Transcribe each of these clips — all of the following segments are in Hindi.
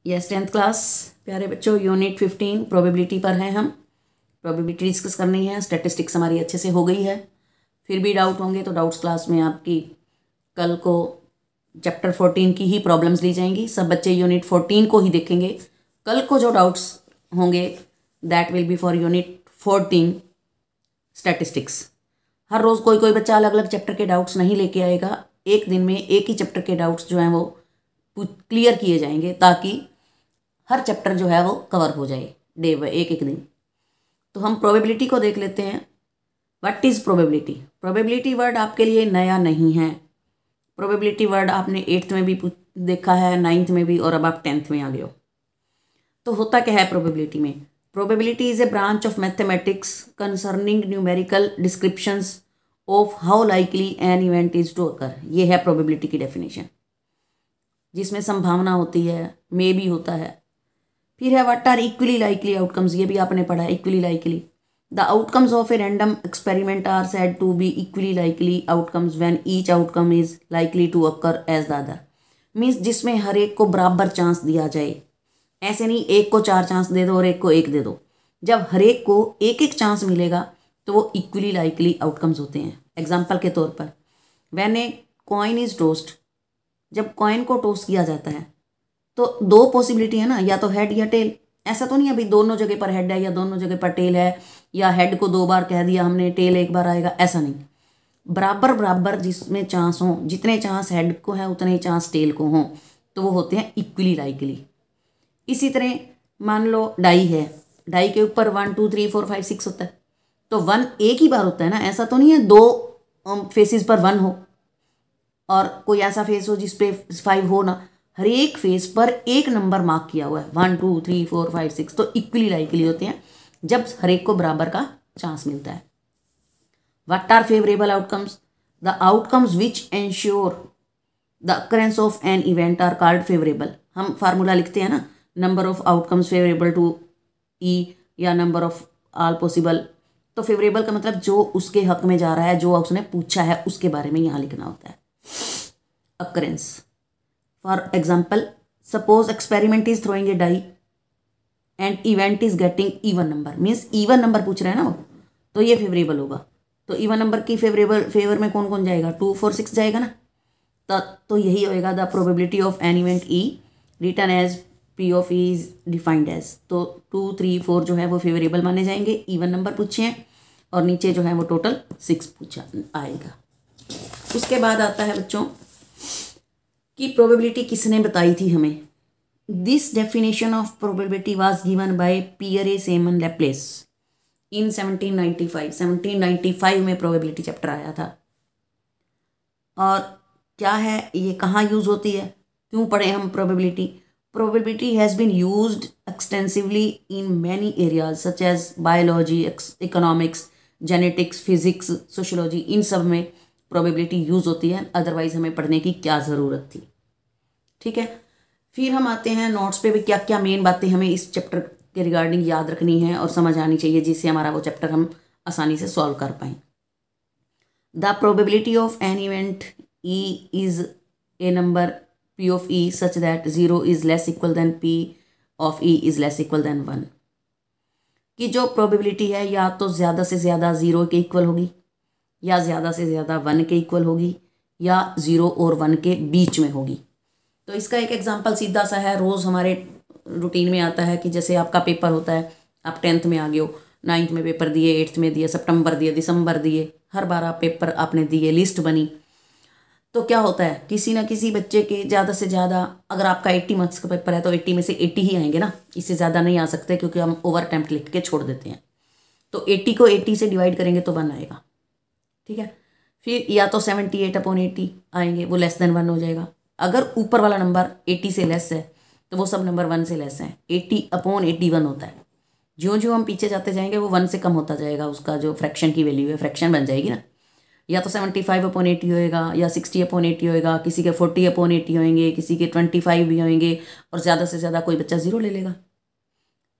यस 10th क्लास प्यारे बच्चों, यूनिट 15 प्रोबेबिलिटी पर हैं हम। प्रोबेबिलिटी डिस्कस करनी है। स्टैटिस्टिक्स हमारी अच्छे से हो गई है। फिर भी डाउट होंगे तो डाउट्स क्लास में आपकी कल को चैप्टर 14 की ही प्रॉब्लम्स ली जाएंगी। सब बच्चे यूनिट 14 को ही देखेंगे। कल को जो डाउट्स होंगे that will be for unit 14 statistics. हर रोज़ कोई कोई बच्चा अलग अलग चैप्टर के डाउट्स नहीं लेके आएगा। एक दिन में एक ही चैप्टर के डाउट्स जो हैं वो क्लियर किए जाएंगे ताकि हर चैप्टर जो है वो कवर हो जाए डे बाय एक एक दिन। तो हम प्रोबेबिलिटी को देख लेते हैं। What is probability? Probability word आपके लिए नया नहीं है। प्रोबेबिलिटी वर्ड आपने 8th में भी देखा है, 9th में भी, और अब आप 10th में आ गए हो। तो होता क्या है प्रोबेबिलिटी में? Probability is a branch of mathematics concerning numerical descriptions of how likely an event is to occur. ये है प्रोबेबिलिटी की डेफिनेशन, जिसमें संभावना होती है, मे भी होता है। फिर है what are equally likely outcomes. ये भी आपने पढ़ा है, equally likely. The outcomes of a random experiment are said to be equally likely outcomes when each outcome is likely to occur as the other. Means जिसमें हर एक को बराबर चांस दिया जाए। ऐसे नहीं एक को 4 चांस दे दो और एक को 1 दे दो। जब हर एक को एक एक चांस मिलेगा तो वो इक्वली लाइकली आउटकम्स होते हैं। एग्जाम्पल के तौर पर when a coin is toast, जब कॉइन को टोस्ट किया जाता है तो 2 पॉसिबिलिटी है ना, या तो हेड या टेल। ऐसा तो नहीं अभी दोनों जगह पर हेड है या दोनों जगह पर टेल है, या हेड को 2 बार कह दिया हमने, टेल 1 बार आएगा, ऐसा नहीं। बराबर बराबर जिसमें चांस हों, जितने चांस हेड को हैं उतने ही चांस टेल को हों, तो वो होते हैं इक्वली लाइकली। इसी तरह मान लो डाई है, डाई के ऊपर 1 2 3 4 5 6 होता है, तो 1 एक ही बार होता है ना। ऐसा तो नहीं है 2 फेसेस पर 1 हो और कोई ऐसा फेस हो जिस पे 5 हो ना। हर एक फेस पर एक नंबर मार्क किया हुआ है, 1 2 3 4 5 6, तो इक्वली लाइकली होते हैं जब हर एक को बराबर का चांस मिलता है। What are favourable outcomes? The outcomes which ensure the occurrence of an event are called favourable. हम फार्मूला लिखते हैं ना, number of outcomes favourable to e या नंबर ऑफ ऑल पॉसिबल। तो फेवरेबल का मतलब जो उसके हक में जा रहा है, जो उसने पूछा है उसके बारे में यहाँ लिखना होता है। Occurrence for example, suppose experiment is throwing a die and event is getting even number. Means even number पूछ रहे हैं ना वो, तो ये फेवरेबल होगा। तो इवन नंबर की फेवर में कौन कौन जाएगा? 2 4 6 जाएगा ना। तो यही होएगा the probability of an event E written as P of E is defined as. तो 2 3 4 जो है वो फेवरेबल माने जाएंगे, इवन नंबर पूछे हैं, और नीचे जो है वो टोटल 6 पूछा आएगा। उसके बाद आता है बच्चों कि प्रोबेबिलिटी किसने बताई थी हमें। This definition of probability was given by Pierre Simon Laplace in 1795 में प्रोबेबिलिटी चैप्टर आया था। और क्या है ये, कहाँ यूज़ होती है, क्यों पढ़े हम probability? Probability has been used extensively in many areas such as biology, economics, genetics, physics, sociology. इन सब में प्रोबेबिलिटी यूज़ होती है, अदरवाइज हमें पढ़ने की क्या ज़रूरत थी। ठीक है, फिर हम आते हैं नोट्स पे भी क्या क्या मेन बातें हमें इस चैप्टर के रिगार्डिंग याद रखनी है और समझ आनी चाहिए, जिससे हमारा वो चैप्टर हम आसानी से सॉल्व कर पाएँ। The probability of an event E is a number P of E such that 0 is less equal than P of E is less equal than 1। कि जो प्रोबेबिलिटी है या तो ज़्यादा से ज़्यादा 0 के इक्वल होगी, या ज़्यादा से ज़्यादा 1 के इक्वल होगी, या 0 और 1 के बीच में होगी। तो इसका एक एग्जांपल सीधा सा है, रोज़ हमारे रूटीन में आता है कि जैसे आपका पेपर होता है, आप 10th में आ गए हो, 9th में पेपर दिए, 8th में दिए, सितंबर दिए, दिसंबर दिए, हर बार आप पेपर आपने दिए, लिस्ट बनी। तो क्या होता है, किसी ना किसी बच्चे के ज़्यादा से ज़्यादा, अगर आपका 80 मार्क्स का पेपर है तो 80 में से 80 ही आएंगे ना, इससे ज़्यादा नहीं आ सकते, क्योंकि हम ओवर अटेम्प्ट लिख के छोड़ देते हैं। तो 80 को 80 से डिवाइड करेंगे तो 1 आएगा। ठीक है, फिर या तो 78/80 आएंगे, वो लेस देन 1 हो जाएगा। अगर ऊपर वाला नंबर 80 से लेस है तो वो सब नंबर 1 से लेस है। 80/81 होता है। ज्यों ज्यों हम पीछे जाते जाएंगे वो 1 से कम होता जाएगा, उसका जो फ्रैक्शन की वैल्यू है, फ्रैक्शन बन जाएगी ना। या तो 75/80 होएगा, या 60/80 होएगा, किसी के 40/80 होंगे, किसी के 25 भी होंगे, और ज़्यादा से ज़्यादा कोई बच्चा 0 ले लेगा।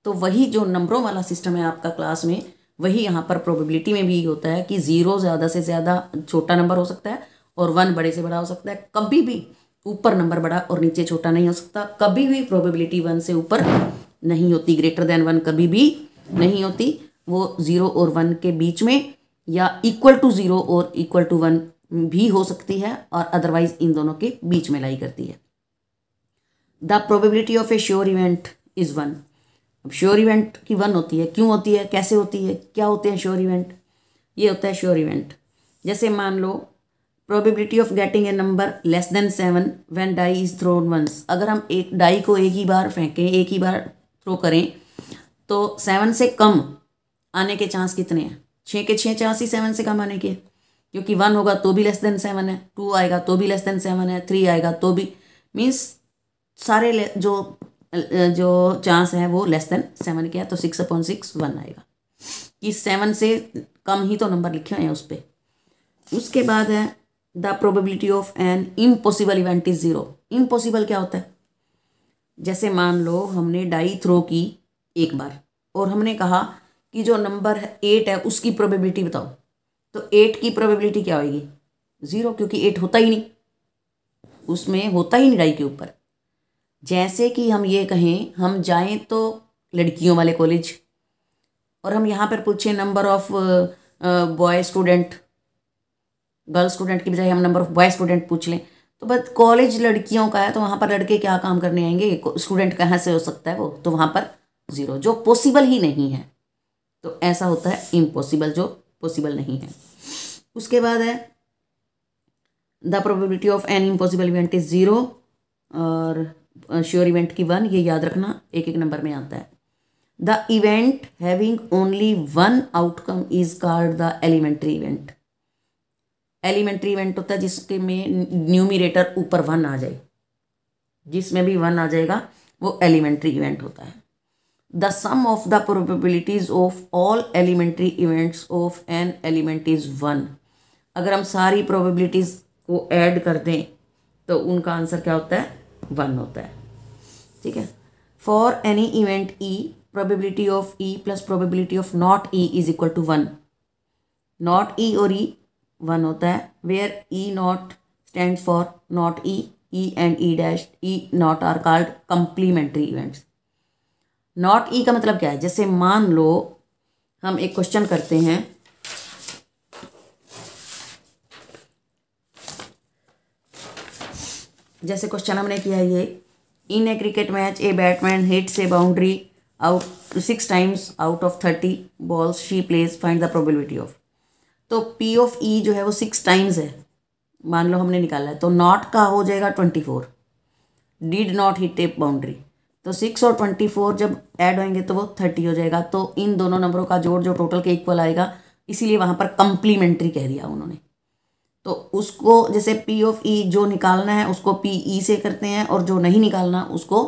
तो वही जो नंबरों वाला सिस्टम है आपका क्लास में, वही यहाँ पर प्रोबेबिलिटी में भी होता है कि 0 ज़्यादा से ज़्यादा छोटा नंबर हो सकता है और 1 बड़े से बड़ा हो सकता है। कभी भी ऊपर नंबर बड़ा और नीचे छोटा नहीं हो सकता। कभी भी प्रोबेबिलिटी 1 से ऊपर नहीं होती, ग्रेटर देन 1 कभी भी नहीं होती। वो 0 और 1 के बीच में या इक्वल टू 0 और इक्वल टू 1 भी हो सकती है, और अदरवाइज इन दोनों के बीच में लाई करती है। The probability of A sure event is 1। अब श्योर इवेंट की 1 होती है, क्यों होती है, कैसे होती है, क्या होते हैं श्योर इवेंट? ये होता है श्योर इवेंट, जैसे मान लो probability of getting a number less than 7 when die is thrown once. अगर हम एक डाई को एक ही बार फेंकें, एक ही बार थ्रो करें, तो 7 से कम आने के चांस कितने हैं? 6 के 6 चांस ही 7 से कम आने के, क्योंकि 1 होगा तो भी लेस देन 7 है, 2 आएगा तो भी लेस देन 7 है, 3 आएगा तो भी, मीन्स सारे जो चांस है वो लेस देन 7 के है। तो 6/6 1 आएगा कि 7 से कम ही तो नंबर लिखे हुए हैं उस पर। उसके बाद है the probability of an impossible event is 0। Impossible क्या होता है? जैसे मान लो हमने डाई थ्रो की एक बार और हमने कहा कि जो नंबर 8 है उसकी प्रोबेबिलिटी बताओ, तो 8 की प्रोबेबिलिटी क्या होगी? 0, क्योंकि 8 होता ही नहीं, उसमें होता ही नहीं डाई के ऊपर। जैसे कि हम ये कहें हम जाएं तो लड़कियों वाले कॉलेज और हम यहाँ पर पूछें number of boy student, girl student की बजाय हम नंबर ऑफ बॉय स्टूडेंट पूछ लें, तो बस कॉलेज लड़कियों का है तो वहाँ पर लड़के क्या काम करने आएंगे? स्टूडेंट कहाँ से हो सकता है वो? तो वहाँ पर 0, जो पॉसिबल ही नहीं है। तो ऐसा होता है इम्पॉसिबल, जो पॉसिबल नहीं है। उसके बाद है the probability of an impossible event is 0 और श्योर इवेंट की 1। ये याद रखना, एक एक नंबर में आता है। The event having only 1 outcome is called the elementary event. Elementary event होता है जिसके में न्यूमिरेटर ऊपर 1 आ जाए, जिसमें भी 1 आ जाएगा वो एलिमेंट्री इवेंट होता है। The sum of the probabilities of all elementary events of an element is 1। अगर हम सारी प्रोबेबिलिटीज को ऐड कर दें तो उनका आंसर क्या होता है? 1 होता है। ठीक है। For any event e, probability of e plus probability of not e is equal to 1। Not e और ई 1 होता है, where e not stand for not e, e and e dash e not are called complementary events. Not e का मतलब क्या है? जैसे मान लो हम एक क्वेश्चन करते हैं, जैसे क्वेश्चन हमने किया ये, in a cricket match a batsman hits a boundary out 6 times out of 30 balls she plays, find the probability of. तो पी ऑफ ई जो है वो 6 टाइम्स है, मान लो हमने निकाला है, तो नॉट का हो जाएगा 24, did not hit A boundary, तो 6 और 24 जब ऐड होंगे तो वो 30 हो जाएगा। तो इन दोनों नंबरों का जोड़ जो टोटल के इक्वल आएगा, इसीलिए वहाँ पर कंप्लीमेंट्री कह दिया उन्होंने। तो उसको जैसे पी ऑफ ई जो निकालना है उसको पी ई से करते हैं और जो नहीं निकालना उसको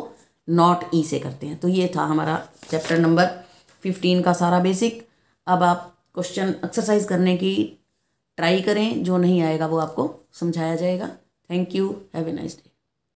नॉट ई से करते हैं। तो ये था हमारा चैप्टर नंबर 15 का सारा बेसिक। अब आप क्वेश्चन एक्सरसाइज करने की ट्राई करें, जो नहीं आएगा वो आपको समझाया जाएगा। Thank you, have a nice day.